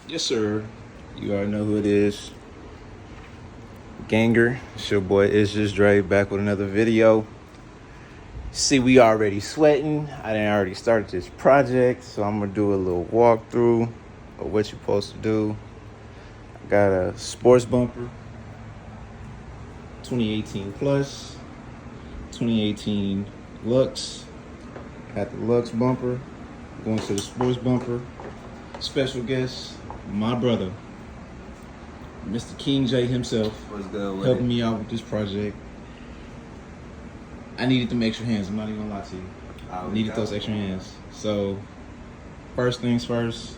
Yes, sir. You already know who it is. Ganger. It's your boy, It's Just Dre, back with another video. See, we already sweating. I done already started this project, so I'm going to do a little walkthrough of what you're supposed to do. I got a sports bumper, 2018 Plus, 2018 Lux. Got the Lux bumper, going to the sports bumper. Special guest, my brother, Mr. King J himself. What's good with helping it? me out with this project. I needed them extra hands. I'm not even gonna lie to you. I needed those extra hands. So, first things first,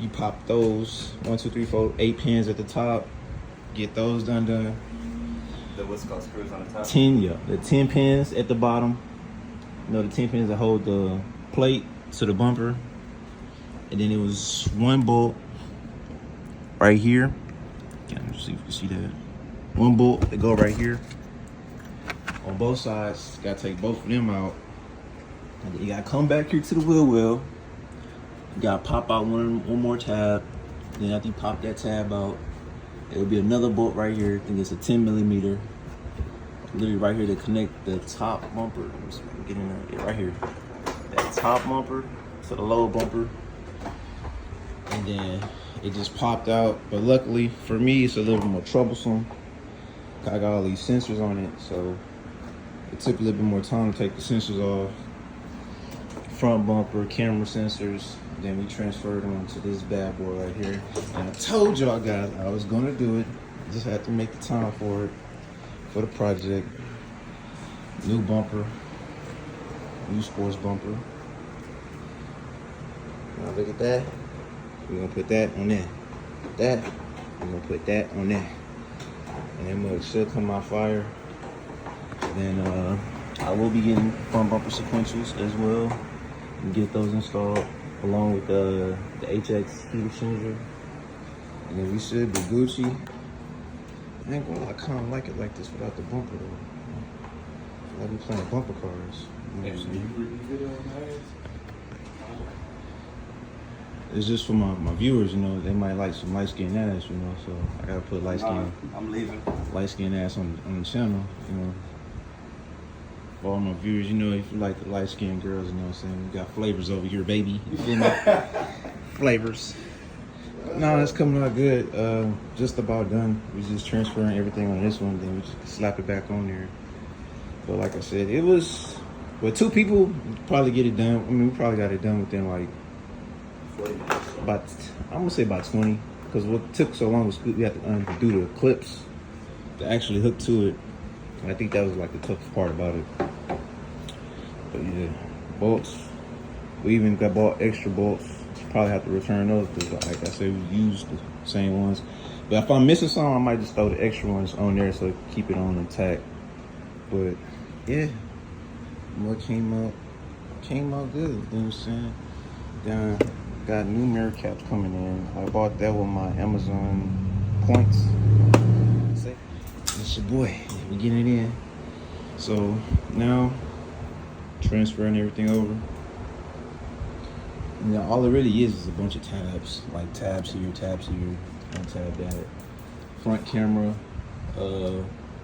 you pop those 1, 2, 3, 4, 8 pins at the top. Get those done. The what's called screws on the top? 10, yeah. The 10 pins at the bottom. You know, the 10 pins that hold the plate to the bumper. And then it was one bolt right here. Can't see if you can see that. One bolt that go right here on both sides. Gotta take both of them out. And then you gotta come back here to the wheel well. You gotta pop out one more tab. Then after you pop that tab out, it'll be another bolt right here. I think it's a 10 millimeter. Literally right here to connect the top bumper. Let me see if I can get in there. Yeah, right here. That top bumper to the lower bumper. And then it just popped out, but luckily for me it's a little bit more troublesome. I got all these sensors on it, so it took a little bit more time to take the sensors off. Front bumper, camera sensors, then we transferred them to this bad boy right here. And I told y'all guys I was gonna do it, just had to make the time for it, for the project. New bumper, new sports bumper. Now look at that. We're gonna put that on there. That, we're gonna put that on there. And then it should come out fire. Then I will be getting front bumper sequentials as well. And get those installed along with the HX heat exchanger. And then we should be Gucci. I ain't gonna lie, I kinda like it like this without the bumper though. Like we playing bumper cars. You know what I'm saying? It's just for my viewers, you know, they might like some light skinned ass, you know, so I gotta put light skinned ass on the channel, you know. For all my viewers, you know, if you like the light skinned girls, you know what I'm saying? We got flavors over here, baby. You feel me? Flavors. No, it's coming out good. Just about done. We're just transferring everything on this one, then we just slap it back on there. But like I said, it was, with 2 people, probably get it done. I mean, we probably got it done within like, I'm gonna say about 20, because what took so long was we had to undo the clips to actually hook to it. And I think that was like the toughest part about it. But yeah, bolts. We even bought extra bolts. Probably have to return those because, like I said, we used the same ones. But if I'm missing some, I might just throw the extra ones on there so keep it on intact. But yeah, what came out good. You know what I'm saying? Then got new mirror caps coming in. I bought that with my Amazon points. It's your boy. We getting it in. So now transferring everything over. And all it really is a bunch of tabs, like tabs here, one tab that. Front camera,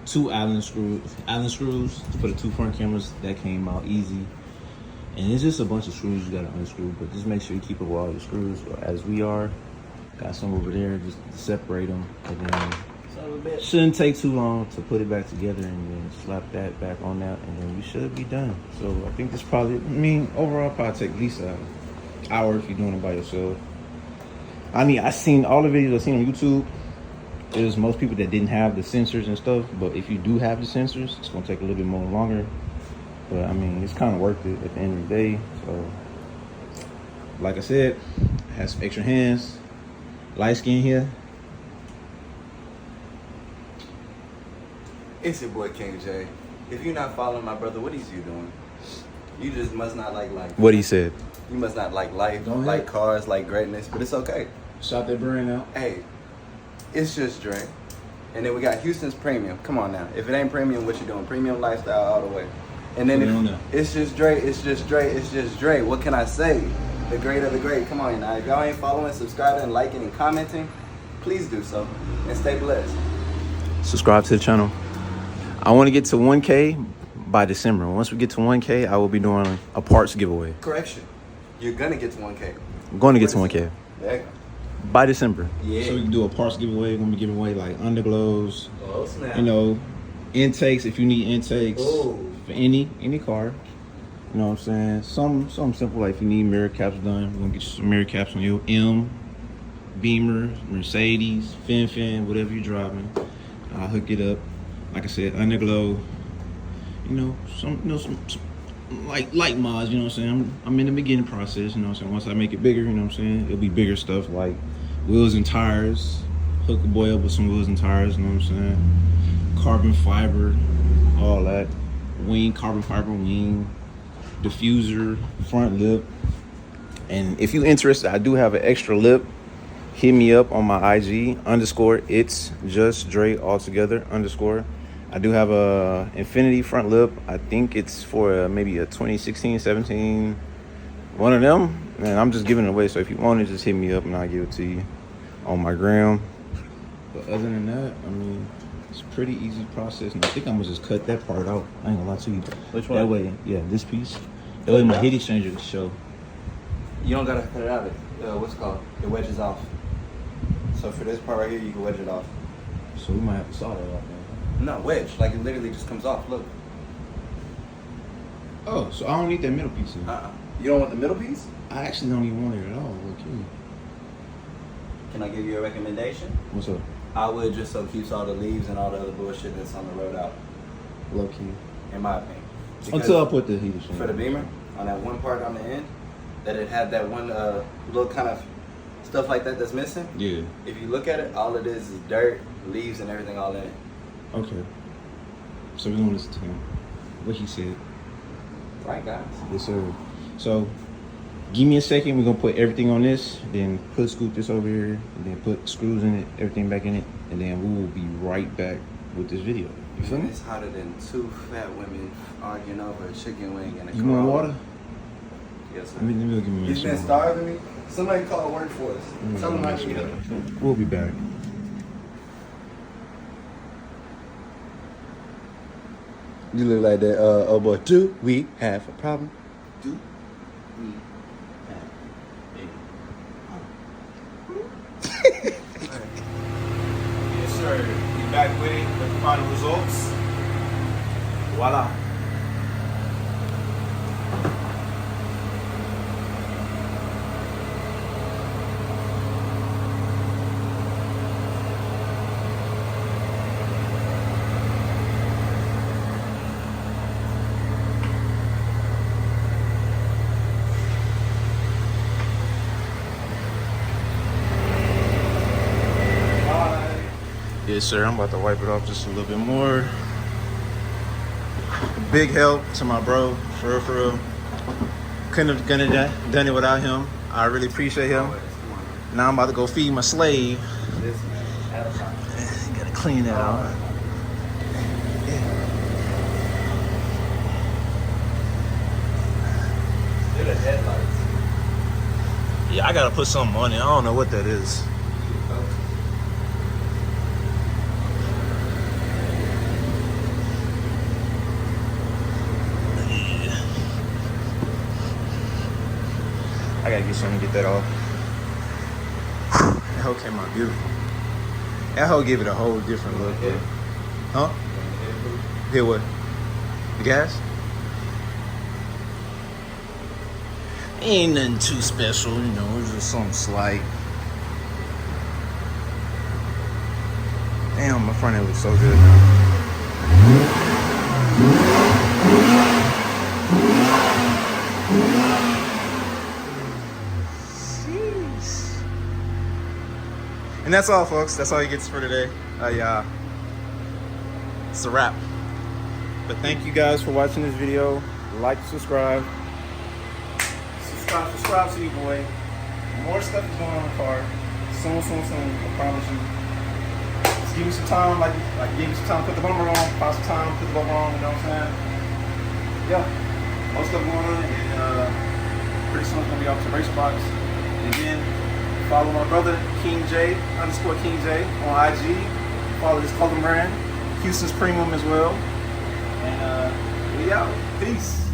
2 Allen screws for the 2 front cameras. That came out easy. And it's just a bunch of screws you gotta unscrew, but just make sure you keep up with all your screws as we are. Got some over there, just separate them. And then shouldn't take too long to put it back together and then slap that back on that, and then we should be done. So I think this probably, overall probably take at least an hour if you're doing it by yourself. I seen all the videos I've seen on YouTube. There's most people that didn't have the sensors and stuff, but if you do have the sensors, it's gonna take a little bit more longer. But it's kind of worth it at the end of the day. So, like I said, I had some extra hands. Light skin here. It's your boy King J. If you're not following my brother, what is you doing? You just must not like life. What he said. You must not like life, like cars, like greatness, but it's okay. Shout that brand out. Hey, it's just Dre. And then we got Houston's Premium. Come on now. If it ain't premium, what you doing? Premium lifestyle all the way. And then it's just Dre, it's just Dre, it's just Dre. What can I say? The great of the great. Come on now. If y'all ain't following, subscribing, liking, and commenting, please do so. And stay blessed. Subscribe to the channel. I want to get to 1K by December. Once we get to 1K, I will be doing a parts giveaway. Correction. You're going to get to 1K. I'm going to get to 1K. There you go. By December. Yeah. So we can do a parts giveaway. We're going to be giving away like underglows. Oh, snap. You know, intakes if you need intakes. Ooh. For any car. You know what I'm saying? Something simple like if you need mirror caps done, we're gonna get you some mirror caps on your M, Beamer, Mercedes, Fin, whatever you're driving. I'll hook it up. Like I said, underglow. You know, some light mods, you know what I'm saying? I'm in the beginning process, you know what I'm saying? Once I make it bigger, you know what I'm saying? It'll be bigger stuff like wheels and tires. Hook the boy up with some wheels and tires, you know what I'm saying? Carbon fiber, all that. Wing, carbon fiber wing. Diffuser, front lip. And if you're interested, I do have an extra lip. Hit me up on my IG _ it's just Dre altogether _ I do have a infinity front lip. I think it's for maybe a 2016, 17, one of them. And I'm just giving it away. So if you want it, just hit me up and I'll give it to you on my gram. But other than that, I mean, it's a pretty easy process. And I think I'm gonna just cut that part out. I ain't gonna lie to you. Which one? That way, yeah, this piece. That way my heat exchanger will show. You don't gotta cut it out. What's it called? It wedges off. So for this part right here, you can wedge it off. So we might have to saw that off, man. No, wedge. Like it literally just comes off. Look. Oh, so I don't need that middle piece in. You don't want the middle piece? I actually don't even want it at all. Okay. Can I give you a recommendation? What's up? I would, just so it keeps all the leaves and all the other bullshit that's on the road out. Low key. In my opinion. Because until I put the heat exchanger. For the Beamer, on that one part on the end, that it had that one little kind of stuff like that that's missing. Yeah. If you look at it, all it is dirt, leaves, and everything all in it. Okay. So we're gonna listen to him. What he said. Right, guys? Yes, sir. So give me a second. We're gonna put everything on this, then scoop this over here, and then put screws in it, everything back in it, and then we will be right back with this video. You feel me? It's hotter than two fat women arguing over a chicken wing and a You want water? Yes, sir. Let me give me He's been starving me. Somebody call workforce. Tell them I can get up. We'll be back. You look like that, oh boy. Do we have a problem? Do we have a Yes, sir. We back with it with the final results. Voila. Yes, sir. I'm about to wipe it off just a little bit more. Big help to my bro, for real. Couldn't have done it without him. I really appreciate him. Now I'm about to go feed my slave. Gotta clean that out. the headlights. Yeah, I gotta put something on it. I don't know what that is. I gotta get something to get that off. That hoe came out beautiful. That hoe gave it a whole different look. Yeah. Huh? Hit what? The gas? Ain't nothing too special, you know, it's just something slight. Damn, my front end looks so good now. And that's all, folks. That's all you get for today. It's a wrap. But thank you guys for watching this video. Like, subscribe. Subscribe to you, boy. More stuff is going on in the car. Soon, I promise you. Just give me some time, like give me some time, put the bumper on, find some time, put the bumper on, you know what I'm saying? Yeah. Most stuff going on, and Pretty soon it's gonna be off to Race Box. And then follow my brother King J _King J on IG. Follow his clothing brand, Houston's Premium as well. And we out. Peace.